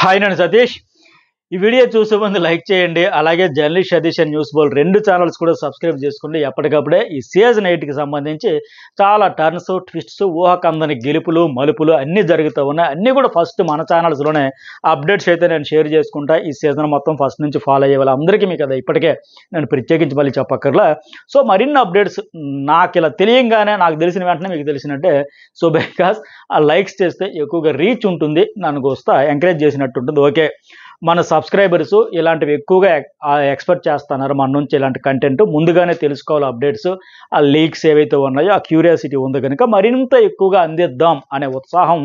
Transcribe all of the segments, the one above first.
Hi నేను సతీష్. ఈ video చూసే ముందు లైక్ చేయండి. అలాగే journalist Satish and news Bol 2 channels కూడా సబ్స్క్రైబ్ చేసుకోండి. ఎప్పటికప్పుడే ఈ సీజన్ 8కి సంబంధించి చాలా టర్న్స్, ట్విస్ట్స్, ఊహకందని గెలుపులు, మలుపులు అన్నీ జరుగుతూ ఉన్నాయి. అన్నీ కూడా ఫస్ట్ మన ఛానల్స్లోనే అప్డేట్స్ అయితే నేను షేర్ చేసుకుంటా. ఈ సీజన్ మొత్తం ఫస్ట్ నుంచి ఫాలో అయ్యే వాళ్ళందరికీ మీకు అది ఇప్పటికే నేను ప్రత్యేకించి మళ్ళీ చెప్పక్కర్లా. సో మరిన్ని అప్డేట్స్ నాకు ఇలా తెలియంగానే నాకు తెలిసిన వెంటనే మీకు తెలిసినట్టే. సో బికాస్ ఆ లైక్స్ చేస్తే ఎక్కువగా రీచ్ ఉంటుంది, నన్ను వస్తా ఎంకరేజ్ చేసినట్టు ఉంటుంది. ఓకే, మన సబ్స్క్రైబర్స్ ఇలాంటివి ఎక్కువగా ఎక్స్పెక్ట్ చేస్తున్నారు మన నుంచి. ఇలాంటి కంటెంట్ ముందుగానే తెలుసుకోవాలి, అప్డేట్స్, ఆ లీక్స్ ఏవైతే ఉన్నాయో ఆ క్యూరియాసిటీ ఉంది కనుక మరింత ఎక్కువగా అందిద్దాం అనే ఉత్సాహం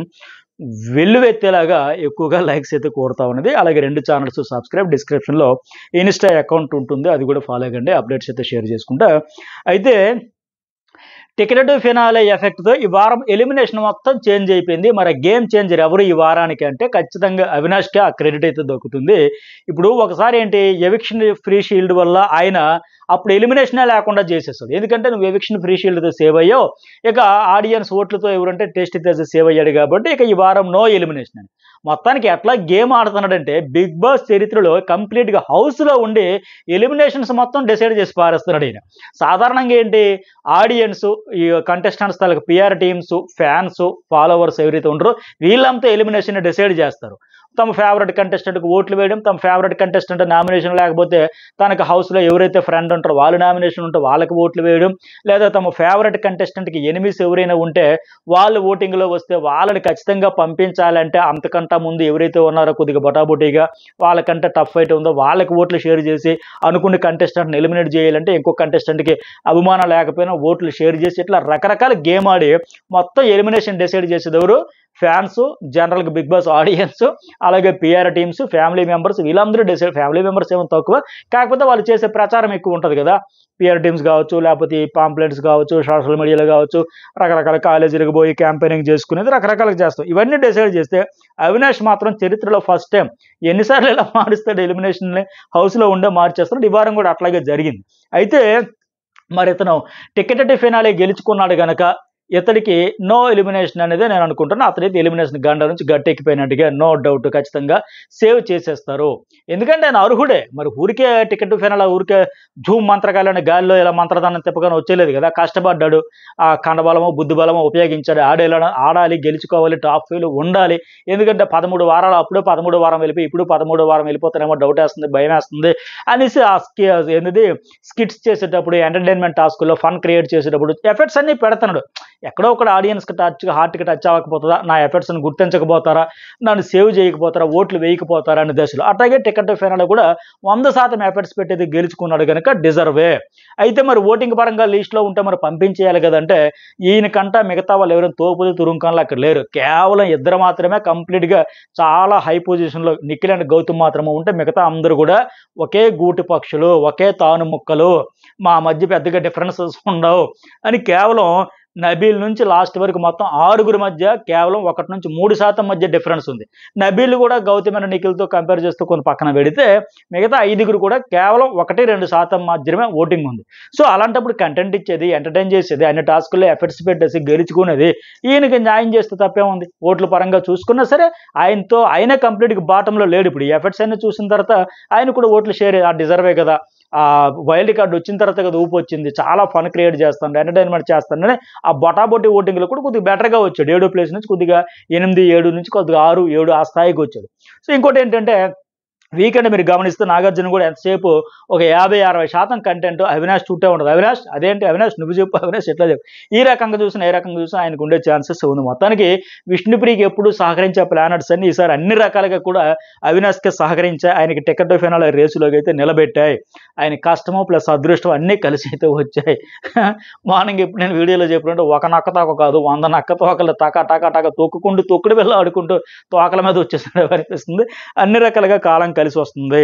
వెల్లువెత్తేలాగా ఎక్కువగా లైక్స్ అయితే కోరుతా ఉన్నది. అలాగే 2 ఛానల్స్ సబ్స్క్రైబ్, డిస్క్రిప్షన్లో ఇన్స్టా అకౌంట్ ఉంటుంది, అది కూడా ఫాలో అవ్వండి. అప్డేట్స్ అయితే షేర్ చేసుకుంటా. అయితే టికెట్ ఫినాలే ఎఫెక్ట్తో ఈ వారం ఎలిమినేషన్ మొత్తం చేంజ్ అయిపోయింది. మరి గేమ్ చేంజర్ ఎవరు ఈ వారానికి అంటే ఖచ్చితంగా అవినాష్కే ఆ క్రెడిట్ అయితే దక్కుతుంది. ఇప్పుడు ఒకసారి ఏంటి, ఎవిక్షన్ ఫ్రీ షీల్డ్ వల్ల ఆయన అప్పుడు ఎలిమినేషనే లేకుండా చేసేస్తాడు. ఎందుకంటే నువ్వు ఎవిక్షన్ ఫ్రీ షీల్డ్తో సేవ్ అయ్యావు, ఇక ఆడియన్స్ ఓట్లతో ఎవరంటే టేస్ట్ తెచ్చి సేవ్ అయ్యాడు కాబట్టి ఇక ఈ వారం నో ఎలిమినేషన్ అని. మొత్తానికి ఎట్లా గేమ్ ఆడుతున్నాడంటే బిగ్ బాస్ చరిత్రలో కంప్లీట్గా హౌస్లో ఉండి ఎలిమినేషన్స్ మొత్తం డిసైడ్ చేసి పారేస్తున్నాడు ఈయన. సాధారణంగా ఏంటి, ఆడియన్స్, ఈ కంటెస్టెంట్స్ తాలూకు పిఆర్ టీమ్స్, ఫ్యాన్స్, ఫాలోవర్స్ ఎవరైతే ఉంటారో వీళ్ళంతా ఎలిమినేషన్ డిసైడ్ చేస్తారు. తమ ఫేవరెట్ కంటెస్టెంట్కి ఓట్లు వేయడం, తమ ఫేవరెట్ కంటెస్టెంట్ నామినేషన్ లేకపోతే తనకు హౌస్లో ఎవరైతే ఫ్రెండ్ ఉంటారో వాళ్ళు నామినేషన్ ఉంటే వాళ్ళకి ఓట్లు వేయడం, లేదా తమ ఫేవరెట్ కంటెస్టెంట్కి ఎనిమిస్ ఎవరైనా ఉంటే వాళ్ళు ఓటింగ్లో వస్తే వాళ్ళని ఖచ్చితంగా పంపించాలంటే అంతకంటే ముందు ఎవరైతే ఉన్నారో కొద్దిగా బొటాబొటీగా వాళ్ళకంటే టఫ్ ఫైట్ ఉందో వాళ్ళకి ఓట్లు షేర్ చేసి అనుకున్న కంటెస్టెంట్ని ఎలిమినేట్ చేయాలంటే ఇంకో కంటెస్టెంట్కి అభిమానం లేకపోయినా ఓట్లు షేర్ చేసి ఇట్లా రకరకాల గేమ్ ఆడి మొత్తం ఎలిమినేషన్ డిసైడ్ చేసేది ఎవరు? ఫ్యాన్స్, జనరల్గా బిగ్ బాస్ ఆడియన్స్, అలాగే పిఆర్ టీమ్స్, ఫ్యామిలీ మెంబర్స్, వీళ్ళందరూ డిసైడ్. ఫ్యామిలీ మెంబర్స్ ఏమో తక్కువ, కాకపోతే వాళ్ళు చేసే ప్రచారం ఎక్కువ ఉంటుంది కదా. పిఆర్ టీమ్స్ కావచ్చు, లేకపోతే పాంప్లెట్స్ కావచ్చు, సోషల్ మీడియాలో కావచ్చు, రకరకాల కాలేజీలకు పోయి క్యాంపెయినింగ్ చేసుకునేది రకరకాలుగా చేస్తాం. ఇవన్నీ డిసైడ్ చేస్తే అవినాష్ మాత్రం చరిత్రలో ఫస్ట్ టైం ఎన్నిసార్లు ఇలా మారుస్తాడు ఎలిమినేషన్ని, హౌస్లో ఉండే మార్చేస్తున్నాడు. ఈ వారం కూడా అట్లాగే జరిగింది. అయితే మరి ఇతను టికెట్ ఫినాలే గెలుచుకున్నాడు కనుక ఇతడికి నో ఎలిమినేషన్ అనేది నేను అనుకుంటున్నాను. అతడైతే ఎలిమినేషన్ గంట నుంచి గట్టెక్కిపోయినట్టుగా నో డౌట్ ఖచ్చితంగా సేవ్ చేసేస్తారు. ఎందుకంటే ఆయన అర్హుడే. మరి ఊరికే టికెట్ ఫైనల్ ఊరికే ధూమ్ మంత్రకాలని గాలిలో ఇలా మంత్రదానం తిప్పగానే వచ్చేలేదు కదా. కష్టపడ్డాడు, ఆ కండబలమో బుద్ధి బలమో ఉపయోగించాడు. ఆడాలి, గెలుచుకోవాలి, టాప్ 5లో ఉండాలి. ఎందుకంటే 13 వారాలు, అప్పుడే 13 వారం వెళ్ళిపోయి ఇప్పుడు 13 వారం వెళ్ళిపోతానేమో డౌట్ వేస్తుంది, భయం వేస్తుంది అనేసి ఆ ఏంటిది స్కిట్స్ చేసేటప్పుడు, ఎంటర్టైన్మెంట్ టాస్క్లో ఫన్ క్రియేట్ చేసేటప్పుడు ఎఫెక్ట్స్ అన్నీ పెడుతున్నాడు. ఎక్కడో ఒక ఆడియన్స్కి హార్ట్కి టచ్ అవ్వకపోతుందా, నా ఎఫర్ట్స్ని గుర్తించకపోతారా, నన్ను సేవ్ చేయకపోతారా, ఓట్లు వేయకపోతారా అనే దశలో. అట్లాగే టికెట్ ఫైనల్ కూడా 100% ఎఫర్ట్స్ పెట్టేది గెలుచుకున్నాడు కనుక డిజర్వే. అయితే మరి ఓటింగ్ పరంగా లిస్ట్లో ఉంటే మరి పంపించేయాలి కదంటే ఈయనకంట మిగతా వాళ్ళు ఎవరైనా తోపులు తురుంకంలో అక్కడ లేరు. కేవలం ఇద్దరు మాత్రమే కంప్లీట్గా చాలా హై పొజిషన్లో, నిఖిల్ అండ్ గౌతమ్ మాత్రమే ఉంటే మిగతా అందరూ కూడా ఒకే గూటి పక్షులు, ఒకే తాను ముక్కలు, మా మధ్య పెద్దగా డిఫరెన్సెస్ ఉండవు అని కేవలం నబీల్ నుంచి లాస్ట్ వరకు మొత్తం 6 మధ్య కేవలం 1 నుంచి 3% మధ్య డిఫరెన్స్ ఉంది. నబీల్ కూడా గౌతమ్ అండ్ నిఖిల్తో కంపేర్ చేస్తూ కొన్ని పక్కన పెడితే మిగతా 5 కూడా కేవలం 1-2% మాత్రమే ఓటింగ్ ఉంది. సో అలాంటప్పుడు కంటెంట్ ఇచ్చేది, ఎంటర్టైన్ చేసేది, అన్ని టాస్కుల్లో ఎఫర్ట్స్ పెట్టేసి గెలుచుకునేది ఈయనకి న్యాయం చేస్తే తప్పే ఉంది. ఓట్ల పరంగా చూసుకున్నా సరే ఆయనే కంప్లీట్గా బాటంలో లేడు. ఇప్పుడు ఈ ఎఫర్ట్స్ అన్ని చూసిన తర్వాత ఆయన కూడా ఓట్లు షేర్ ఆ డిజర్వే కదా. ఆ వైల్డ్ కార్డు వచ్చిన తర్వాత కదా ఊపు వచ్చింది. చాలా ఫన్ క్రియేట్ చేస్తాను, ఎంటర్టైన్మెంట్ చేస్తానని ఆ బొటాబొట్టి ఓటింగ్లో కూడా కొద్దిగా బెటర్గా వచ్చాడు. 7 ప్లేస్ నుంచి కొద్దిగా 8, 7 నుంచి కొద్దిగా 6, 7 ఆ స్థాయికి వచ్చాడు. సో ఇంకోటి ఏంటంటే వీకెండ్ మీరు గమనిస్తే నాగార్జున కూడా ఎంతసేపు ఒక 50-60% కంటెంట్ అవినాష్ చుట్టే ఉంటుంది. అవినాష్ అదేంటి, అవినాష్ నువ్వు చెప్పు, అవినాష్ ఎట్లా చెప్పు, ఈ రకంగా చూసినా ఆయనకు ఉండే ఛాన్సెస్ ఉంది. మొత్తానికి విష్ణుప్రియకి ఎప్పుడు సహకరించే ప్లానర్స్ అన్ని ఈసారి అన్ని రకాలుగా కూడా అవినాష్కి సహకరించాయి. ఆయనకి టికెట్ ఫైనల్ రేసులోకి అయితే నిలబెట్టాయి. ఆయన కష్టము ప్లస్ అదృష్టం అన్నీ కలిసి అయితే వచ్చాయి. మార్నింగ్ ఎప్పుడు నేను వీడియోలో చెప్పినట్టు ఒక నక్క తోక కాదు, 100 నక్క తోకలు టక తొక్కుడు వెళ్ళి ఆడుకుంటూ తోకల మీద వచ్చేసాడు అనిపిస్తుంది. అన్ని రకాలుగా కాలం కలిసి వస్తుంది.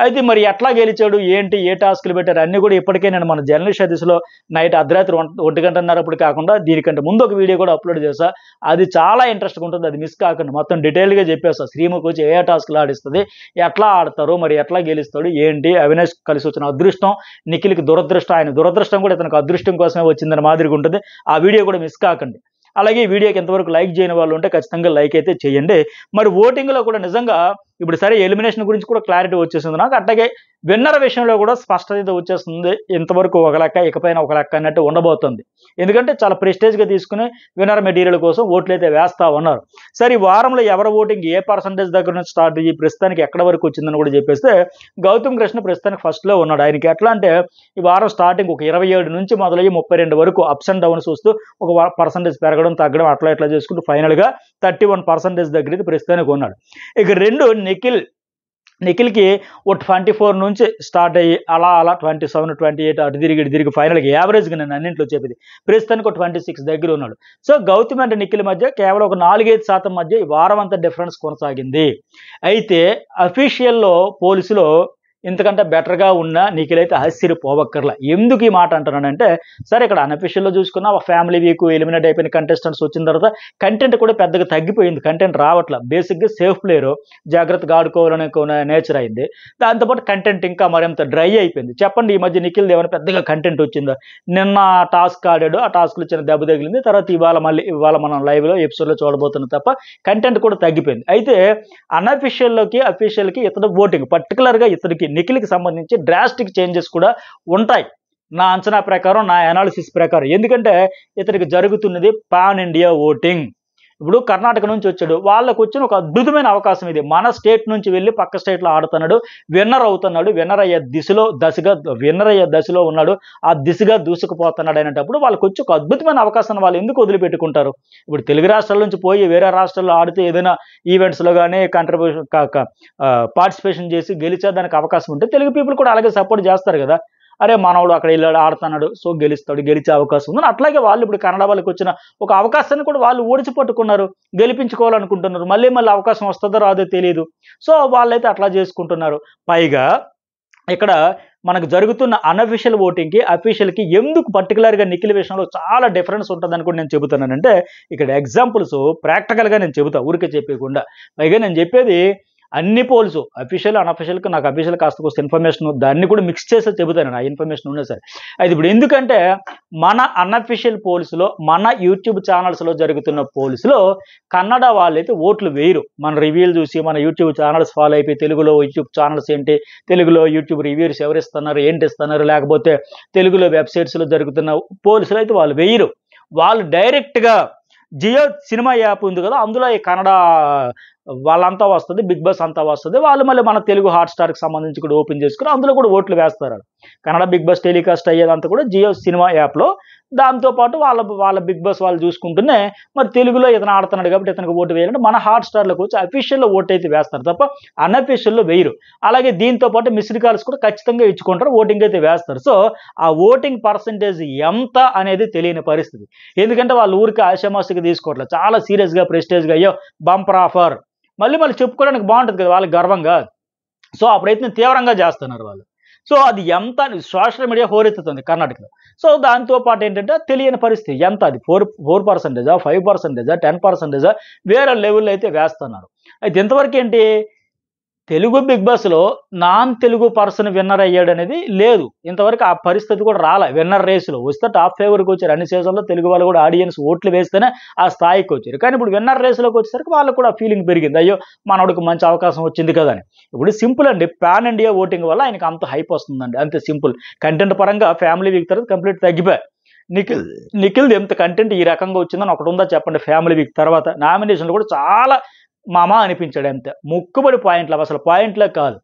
అయితే మరి ఎట్లా గెలిచాడు, ఏంటి, ఏ టాస్క్లు పెట్టారు అన్నీ కూడా ఇప్పటికే నేను మన జర్నలిస్ట్ సతీష్లో నైట్ అర్ధరాత్రి 1:30 కాకుండా దీనికంటే ముందు ఒక వీడియో కూడా అప్లోడ్ చేశా. అది చాలా ఇంట్రెస్ట్గా ఉంటుంది, అది మిస్ కాకుండా మొత్తం డీటెయిల్గా చెప్పేస్తా. శ్రీముఖ్ వచ్చి ఏ టాస్క్లు ఆడిస్తుంది, ఎట్లా ఆడతారు, మరి ఎట్లా గెలుస్తాడు, ఏంటి, అవినాష్ కలిసి వచ్చిన అదృష్టం, నిఖిల్కి దురదృష్టం, ఆయన దురదృష్టం కూడా ఇతనికి అదృష్టం కోసమే వచ్చిందని మాదిరిగా ఉంటుంది. ఆ వీడియో కూడా మిస్ కాకండి. అలాగే ఈ వీడియోకి ఎంతవరకు లైక్ చేయని వాళ్ళు ఉంటే ఖచ్చితంగా లైక్ అయితే చేయండి. మరి ఓటింగ్లో కూడా నిజంగా ఇప్పుడు సరే ఎలిమినేషన్ గురించి కూడా క్లారిటీ వచ్చేసింది నాకు. అట్లాగే విన్నర్ విషయంలో కూడా స్పష్టత వచ్చేస్తుంది. ఇంతవరకు ఒక లెక్క, ఇకపైన ఒక లెక్క అన్నట్టు ఉండబోతుంది. ఎందుకంటే చాలా ప్రెస్టేజ్గా తీసుకుని విన్నర్ మెటీరియల్ కోసం ఓట్లు అయితే వేస్తా ఉన్నారు. సరే ఈ వారంలో ఎవరి ఓటింగ్ ఏ పర్సంటేజ్ దగ్గర నుంచి స్టార్ట్ అయ్యి ప్రస్తుతానికి ఎక్కడ వరకు వచ్చిందని కూడా చెప్పేస్తే గౌతమ్ కృష్ణ ప్రస్తుతానికి ఫస్ట్లో ఉన్నాడు. ఆయనకి ఎట్లా అంటే ఈ వారం స్టార్టింగ్ ఒక 27 నుంచి మొదలయ్యి 32 వరకు అప్స్ అండ్ డౌన్స్ చూస్తూ ఒక పర్సంటేజ్ పెరగడం తగ్గడం అట్లా ఇట్లా చేసుకుంటూ ఫైనల్గా 31% దగ్గరికి ప్రస్తుతానికి ఉన్నాడు. ఇక రెండు నిఖిల్కి ఓ 24 నుంచి స్టార్ట్ అయ్యి అలా 27, 28 అటు తిరిగి ఫైనల్గా యావరేజ్గా నేను అన్నింటిలో చెప్పేది ప్రస్తుతానికి ఒక 26 దగ్గర ఉన్నాడు. సో గౌతమ్ అండ్ నిఖిల్ మధ్య కేవలం ఒక 4-5% మధ్య ఈ వారం అంతా డిఫరెన్స్ కొనసాగింది. అయితే అఫీషియల్లో పోలీసులో ఇంతకంటే బెటర్గా ఉన్న నిఖిల్ అయితే ఆశ్చర్యపోవక్కర్లా. ఎందుకు ఈ మాట అంటున్నానంటే సరే ఇక్కడ అన్అఫీషియల్లో చూసుకున్న ఒక ఫ్యామిలీ వీక్ ఎలిమినేట్ అయిపోయిన కంటెస్టెంట్స్ వచ్చిన తర్వాత కంటెంట్ కూడా పెద్దగా తగ్గిపోయింది. కంటెంట్ రావట్లా. బేసిక్గా సేఫ్ ప్లేయరు జాగ్రత్తగా ఆడుకోవాలనే నేచర్ అయింది. దాంతోపాటు కంటెంట్ ఇంకా మరింత డ్రై అయిపోయింది. చెప్పండి ఈ మధ్య నిఖిల్ ఏమైనా పెద్దగా కంటెంట్ వచ్చిందా? నిన్న టాస్క్ ఆడాడు, ఆ టాస్క్లో చిన్న దెబ్బ తగిలింది. తర్వాత ఇవాళ మనం లైవ్లో ఎపిసోడ్లో చూడబోతున్నాం తప్ప కంటెంట్ కూడా తగ్గిపోయింది. అయితే అన్అఫీషియల్లోకి అఫీషియల్కి ఇతడు ఓటింగ్ పర్టికులర్గా ఇతడికి నిఖిల్కి సంబంధించి డ్రాస్టిక్ చేంజెస్ కూడా ఉంటాయి నా అంచనా ప్రకారం, నా అనాలిసిస్ ప్రకారం. ఎందుకంటే ఇతనికి జరుగుతున్నది పాన్ ఇండియా ఓటింగ్. ఇప్పుడు కర్ణాటక నుంచి వచ్చాడు, వాళ్ళకు వచ్చిన ఒక అద్భుతమైన అవకాశం ఇది. మన స్టేట్ నుంచి వెళ్ళి పక్క స్టేట్లో ఆడుతున్నాడు, విన్నర్ అవుతున్నాడు, విన్నర్ అయ్యే దశలో ఉన్నాడు, ఆ దిశగా దూసుకుపోతున్నాడు అనేటప్పుడు వాళ్ళకి వచ్చి ఒక అద్భుతమైన అవకాశాన్ని వాళ్ళు ఎందుకు వదిలిపెట్టుకుంటారు? ఇప్పుడు తెలుగు రాష్ట్రాల నుంచి పోయి వేరే రాష్ట్రాల్లో ఆడితే ఏదైనా ఈవెంట్స్లో కానీ పార్టిసిపేషన్ చేసి గెలిచే దానికి అవకాశం ఉంటే తెలుగు పీపుల్ కూడా అలాగే సపోర్ట్ చేస్తారు కదా. అరే మనవాడు అక్కడ వెళ్ళాడు ఆడుతున్నాడు, సో గెలిచే అవకాశం ఉంది. అట్లాగే వాళ్ళు ఇప్పుడు కన్నడ వాళ్ళకి వచ్చిన ఒక అవకాశాన్ని కూడా వాళ్ళు ఓడిచి పట్టుకున్నారు, గెలిపించుకోవాలనుకుంటున్నారు. మళ్ళీ అవకాశం వస్తుందో రాదో తెలియదు. సో వాళ్ళైతే అట్లా చేసుకుంటున్నారు. పైగా ఇక్కడ మనకు జరుగుతున్న అన్అఫీషియల్ ఓటింగ్కి అఫీషియల్కి ఎందుకు పర్టికులర్గా నిఖిల్ విషయంలో చాలా డిఫరెన్స్ ఉంటుందని కూడా నేను చెబుతున్నానంటే ఇక్కడ ఎగ్జాంపుల్స్ ప్రాక్టికల్గా నేను చెబుతా, ఊరికే చెప్పకుండా. పైగా నేను చెప్పేది అన్ని పోల్స్ అఫీషియల్ అన్అఫీషియల్కి, నాకు అఫీషియల్ కాస్త ఇన్ఫర్మేషన్ దాన్ని కూడా మిక్స్ చేసే చెబుతాను, ఆ ఇన్ఫర్మేషన్ ఉన్నా సరే. అయితే ఇప్పుడు ఎందుకంటే మన అన్అఫీషియల్ పోల్స్లో, మన యూట్యూబ్ ఛానల్స్లో జరుగుతున్న పోల్స్లో కన్నడ వాళ్ళైతే ఓట్లు వేయరు. మన రివ్యూలు చూసి మన యూట్యూబ్ ఛానల్స్ ఫాలో అయిపోయి తెలుగులో యూట్యూబ్ ఛానల్స్ ఏంటి, తెలుగులో యూట్యూబ్ రివ్యూస్ ఎవరు ఇస్తున్నారు, ఏంటి ఇస్తున్నారు, లేకపోతే తెలుగులో వెబ్సైట్స్లో జరుగుతున్న పోల్స్లో అయితే వాళ్ళు వేయరు. వాళ్ళు డైరెక్ట్గా జియో సినిమా యాప్ ఉంది కదా, అందులో ఈ కన్నడ వాళ్ళంతా వస్తుంది, బిగ్ బాస్ అంతా వస్తుంది, వాళ్ళు మళ్ళీ మన తెలుగు హాట్స్టార్కి సంబంధించి కూడా ఓపెన్ చేసుకుని అందులో కూడా ఓట్లు వేస్తారు. కన్నడ బిగ్ బాస్ టెలికాస్ట్ అయ్యేదంతా కూడా జియో సినిమా యాప్లో. దాంతోపాటు వాళ్ళ బిగ్ బాస్ వాళ్ళు చూసుకుంటూనే మరి తెలుగులో ఇతను ఆడుతున్నాడు కాబట్టి ఇతనికి ఓటు వేయాలంటే మన హాట్స్టార్లోకి వచ్చి అఫీషియల్లో ఓటు అయితే వేస్తారు తప్ప అన్అఫీషియల్లో వేయరు. అలాగే దీంతో పాటు మిస్డ్ కాల్స్ కూడా ఖచ్చితంగా ఇచ్చుకుంటారు, ఓటింగ్ అయితే వేస్తారు. సో ఆ ఓటింగ్ పర్సంటేజ్ ఎంత అనేది తెలియని పరిస్థితి. ఎందుకంటే వాళ్ళు ఊరికి ఆశామాసిగా తీసుకోవట్లేదు, చాలా సీరియస్గా ప్రెస్టేజ్గా అయ్యో బంపర్ ఆఫర్ మళ్ళీ చెప్పుకోవడానికి బాగుంటుంది కదా వాళ్ళకి గర్వంగా. సో ఆ ప్రయత్నం తీవ్రంగా చేస్తున్నారు వాళ్ళు. సో అది ఎంత సోషల్ మీడియా హోరెత్తుతుంది కర్ణాటకలో. సో దాంతోపాటు ఏంటంటే తెలియని పరిస్థితి ఎంత, అది 4%, 5%, 10%, వేరే లెవెల్లో అయితే వేస్తున్నారు. అయితే ఇంతవరకు ఏంటి, తెలుగు బిగ్ బాస్లో నాన్ తెలుగు పర్సన్ విన్నర్ అయ్యాడు అనేది లేదు ఇంతవరకు. ఆ పరిస్థితి కూడా రాలే. విన్నర్ రేసులో వస్తే టాప్ ఫేవర్కి వచ్చారు. అన్ని సీజన్లో తెలుగు వాళ్ళు కూడా ఆడియన్స్ ఓట్లు వేస్తేనే ఆ స్థాయికి వచ్చారు. కానీ ఇప్పుడు విన్నర్ రేసులోకి వచ్చేసరికి వాళ్ళకు కూడా ఫీలింగ్ పెరిగింది, అయ్యో మనోడికి మంచి అవకాశం వచ్చింది కదా అని. ఇప్పుడు సింపుల్ అండి, పాన్ ఇండియా ఓటింగ్ వల్ల ఆయనకి అంత హైప్ వస్తుందండి, అంతే సింపుల్. కంటెంట్ పరంగా ఫ్యామిలీ వీక్ తర్వాత కంప్లీట్ తగ్గిపోయాయి. నిఖిల్ది ఎంత కంటెంట్ ఈ రకంగా వచ్చిందని ఒకటి ఉందా చెప్పండి. ఫ్యామిలీ వీక్ తర్వాత నామినేషన్లు కూడా చాలా మామా అనిపించాడు, అంతే. ముక్కుబడి పాయింట్లు, అసలు పాయింట్లే కాదు.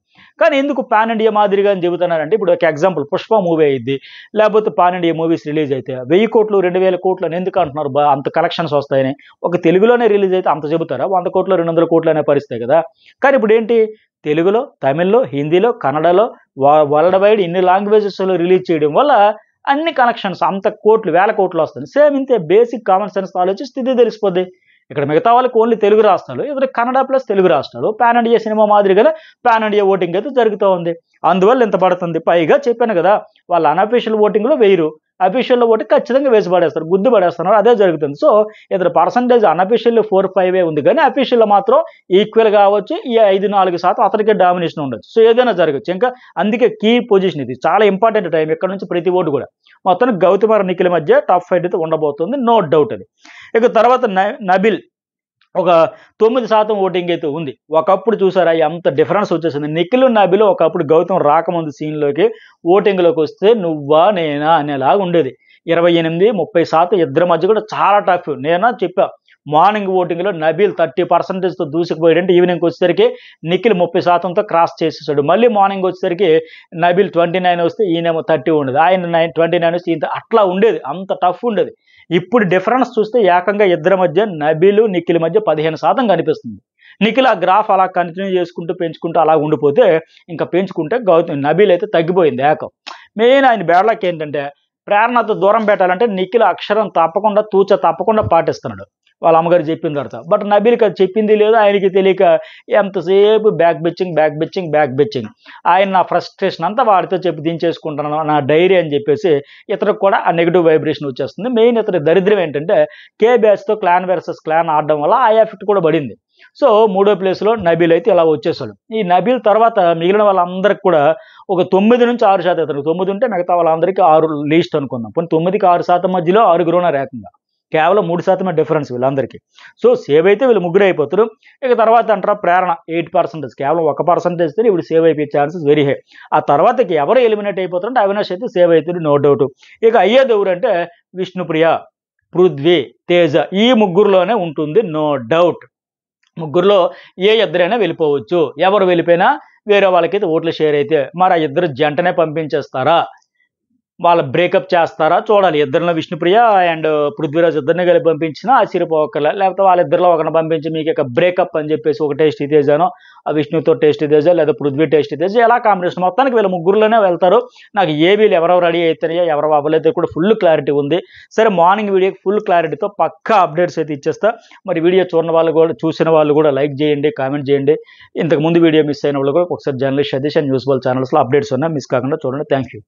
కానీ ఎందుకు పాన్ ఇండియా మాదిరిగా అని చెబుతున్నారంటే ఇప్పుడు ఒక ఎగ్జాంపుల్ పుష్ప మూవీ అయ్యిద్ది, లేకపోతే పాన్ ఇండియా మూవీస్ రిలీజ్ అయితే 1000 కోట్లు 2000 కోట్లు అని ఎందుకు అంటున్నారు, అంత కలెక్షన్స్ వస్తాయని. ఒక తెలుగులోనే రిలీజ్ అయితే అంత చెబుతారా, 100 కోట్లు 200 కోట్లు అనే పరిస్థితి కదా. కానీ ఇప్పుడు ఏంటి, తెలుగులో, తమిళ్లో, హిందీలో, కన్నడలో, వరల్డ్ వైడ్ ఇన్ని లాంగ్వేజెస్లో రిలీజ్ చేయడం వల్ల అన్ని కనెక్షన్స్ అంత కోట్లు 1000 కోట్లు వస్తుంది. సేమ్ ఇంతే, బేసిక్ కామన్ సెన్స్ ఆలోచిస్తే ఇది తెలిసిపోద్ది. ఇక్కడ మిగతా వాళ్ళకి ఓన్లీ తెలుగు రాష్ట్రాలు, ఇక్కడ కన్నడ ప్లస్ తెలుగు రాష్ట్రాలు, పాన్ ఇండియా సినిమా మాదిరిగానే పాన్ ఇండియా ఓటింగ్ అయితే జరుగుతూ ఉంది. అందువల్ల ఇంత పడుతుంది. పైగా చెప్పాను కదా, వాళ్ళు అన్అఫీషియల్ ఓటింగ్లో వేయరు, అఫీషియల్లో ఓటింగ్ ఖచ్చితంగా వేసి పడేస్తారు, గుద్దు పడేస్తున్నారు, అదే జరుగుతుంది. సో ఇతర పర్సంటేజ్ అన్అఫీషియల్ 4-5 ఉంది, కానీ అఫీషియల్లో మాత్రం ఈక్వల్ కావచ్చు, ఈ 5-4% అతనికే డామినేషన్ ఉండొచ్చు. సో ఏదైనా జరగచ్చు. ఇంకా అందుకే కీ పొజిషన్ ఇది, చాలా ఇంపార్టెంట్ టైం. ఇక్కడ నుంచి ప్రతి ఓటు కూడా మొత్తం గౌతమ్ నిఖిల్ మధ్య టాప్ ఫైట్ అయితే ఉండబోతుంది, నో డౌట్ అది. ఇక తర్వాత నబిల్ ఒక 9% ఓటింగ్ అయితే ఉంది. ఒకప్పుడు చూసారా ఎంత డిఫరెన్స్ వచ్చేసింది. నిఖిల్, నబిల్ ఒకప్పుడు గౌతమ్ రాకముందు సీన్‌లోకి ఓటింగ్‌లోకి వస్తే నువ్వా నేనా అనేలాగా ఉండేది. 28, 30% ఇద్దరి మధ్య కూడా చాలా టఫ్. నేనా చెప్పా. మార్నింగ్ ఓటింగ్‌లో నబీల్ 30%తో దూసుకుపోయాడంటే ఈవినింగ్‌కి వచ్చేసరికి నిఖిల్ 30%తో క్రాస్ చేసేసాడు. మళ్ళీ మార్నింగ్ వచ్చేసరికి నబీల్ 29 వస్తే ఈయనేమో 30 ఉండేది. ఆయన 29 వస్తే ఈయన అట్లా ఉండేది. అంత టఫ్ ఉండేది. ఇప్పుడు డిఫరెన్స్ చూస్తే ఏకంగా ఇద్దరి మధ్య నబీలు, నిఖిల్ మధ్య 15% కనిపిస్తుంది. నిఖిల్ ఆ గ్రాఫ్ అలా కంటిన్యూ చేసుకుంటూ పెంచుకుంటూ అలా ఉండిపోతే ఇంకా పెంచుకుంటే నబీల్ అయితే తగ్గిపోయింది ఏకం. మెయిన్ ఆయన బ్యాడ్ లక్ ఏంటంటే ప్రేరణతో దూరం పెట్టాలంటే నిఖిల్ అక్షరం తప్పకుండా తూచ తప్పకుండా పాటిస్తున్నాడు. వాళ్ళ అమ్మగారు చెప్పిన తర్వాత. బట్ నబీల్‌కి అది చెప్పింది లేదు. ఆయనకి తెలియక ఎంతసేపు బ్యాక్ బిచ్చింగ్. ఆయన నా ఫ్రస్ట్రేషన్ అంతా వాడితో చెప్పి దించేసుకుంటున్నాను. నా డైరీ అని చెప్పేసి ఇతనికి కూడా ఆ నెగెటివ్ వైబ్రేషన్ వచ్చేస్తుంది. మెయిన్ ఇతని దరిద్రం ఏంటంటే కే బ్యాచ్‌తో క్లాన్ వర్సెస్ క్లాన్ ఆడడం వల్ల ఆ ఎఫెక్ట్ కూడా పడింది. సో మూడో ప్లేస్‌లో నబీల్ అయితే ఇలా వచ్చేసాడు. ఈ నబీల్ తర్వాత మిగిలిన వాళ్ళందరికి కూడా ఒక 9-6% ఇతనికి 9 ఉంటే మిగతా వాళ్ళందరికీ 6 లీస్ట్ అనుకుందాం. పోనీ 9కి 6% మధ్యలో 6 ఉన్నారు ఏకంగా. కేవలం 3% డిఫరెన్స్ వీళ్ళందరికీ. సో సేవ్ అయితే వీళ్ళు ముగ్గురు అయిపోతారు. ఇక తర్వాత అంటారా ప్రేరణ 8%, కేవలం 1%తో ఇప్పుడు సేవ్ అయిపోయే ఛాన్సెస్ వెరీ హై. ఆ తర్వాతకి ఎవరు ఎలిమినేట్ అయిపోతారంటే అవినాష్ అయితే సేవ్ అవుతాడు నో డౌట్. ఇక అయ్యేది ఎవరంటే విష్ణుప్రియ, పృథ్వీ, తేజ ఈ ముగ్గురులోనే ఉంటుంది నో డౌట్. ముగ్గురులో ఏ ఇద్దరైనా వెళ్ళిపోవచ్చు. ఎవరు వెళ్ళిపోయినా వేరే వాళ్ళకైతే ఓట్లు షేర్ అయితే మరి ఆ ఇద్దరు జంటనే పంపించేస్తారా, వాళ్ళ బ్రేకప్ చేస్తారా చూడాలి. ఇద్దరిలో విష్ణుప్రియ అండ్ పృథ్వీరాజ్ ఇద్దరిని కలిపి పంపించినా ఆశ్చర్యపోకర్లే. లేకపోతే వాళ్ళిద్దరిలో ఒకరిని పంపించి మీకు ఇక బ్రేకప్ అని చెప్పేసి ఒక టేస్ట్ తేజానో, ఆ విష్ణుతో టేస్ట్ తేజ లేదా పృథ్వీ టేస్ట్ తేజ ఎలా కాంబినేషన్ మొత్తానికి వీళ్ళ ముగ్గురులోనే వెళ్తారు. నాకు ఏ వీళ్ళు ఎవరెవరు రెడీ అవుతాయో ఎవరు అవ్వలేదో కూడా ఫుల్ క్లారిటీ ఉంది. సరే మార్నింగ్ వీడియోకి ఫుల్ క్లారిటీతో పక్కా అప్డేట్స్ అయితే ఇచ్చేస్తా. మరి వీడియో చూసిన వాళ్ళు కూడా చూసిన వాళ్ళు కూడా లైక్ చేయండి, కామెంట్ చేయండి. ఇంతకుముందు వీడియో మిస్ అయిన వాళ్ళు కూడా ఒకసారి journalist Satish and news ball ఛానల్స్లో అప్డేట్స్ ఉన్నాయి, మిస్ కాకుండా చూడండి. Thank you.